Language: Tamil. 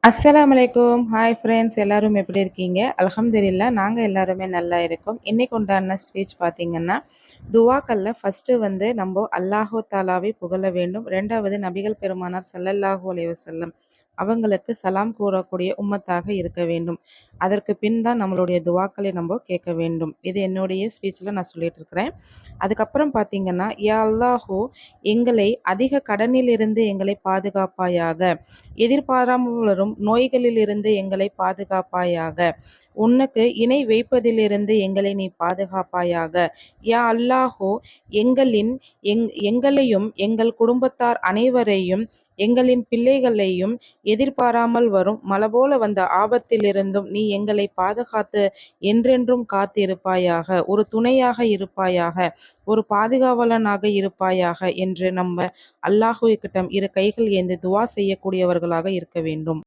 அஸ்ஸலாமு அலைக்கும். ஹாய் ஃப்ரெண்ட்ஸ், எல்லாரும் எப்படி இருக்கீங்க? அல்ஹம்துலில்லாஹ் நாங்கள் எல்லாருமே நல்லா இருக்கோம். இன்னைக்கு உண்டான ஸ்பீச் பார்த்தீங்கன்னா, துவாக்கள்ல ஃபஸ்ட்டு வந்து நம்ம அல்லாஹு தாலாவை புகழ வேண்டும். 2வது நபிகள் பெருமானார் ஸல்லல்லாஹு அலைஹி வஸல்லம் அவங்களுக்கு சலாம் கூறக்கூடிய உம்மத்தாக இருக்க வேண்டும். அதற்கு பின் தான் நம்மளுடைய துவாக்களை நம்ம கேட்க வேண்டும். இது என்னுடைய ஸ்பீச்சில் நான் சொல்லிட்டு இருக்கிறேன். அதுக்கப்புறம் பார்த்தீங்கன்னா, யா அல்லாஹு எங்களை அதிக கடனிலிருந்து எங்களை பாதுகாப்பாயாக, எதிர்பாராமல் வரும் நோய்களிலிருந்து எங்களை பாதுகாப்பாயாக, உனக்கு இணை வைப்பதிலிருந்து எங்களை நீ பாதுகாப்பாயாக. யா அல்லாஹு எங்களையும் எங்கள் குடும்பத்தார் அனைவரையும் எங்களின் பிள்ளைகளையும் எதிர்பாராமல் வரும் மலைபோல வந்த ஆபத்திலிருந்தும் நீ எங்களை பாதுகாத்து என்றென்றும் காத்திருப்பாயாக, ஒரு துணையாக இருப்பாயாக, ஒரு பாதுகாவலனாக இருப்பாயாக என்று நம்ம அல்லாஹுவிடம் இரு கைகள் ஏந்தி துவா செய்யக்கூடியவர்களாக இருக்க வேண்டும்.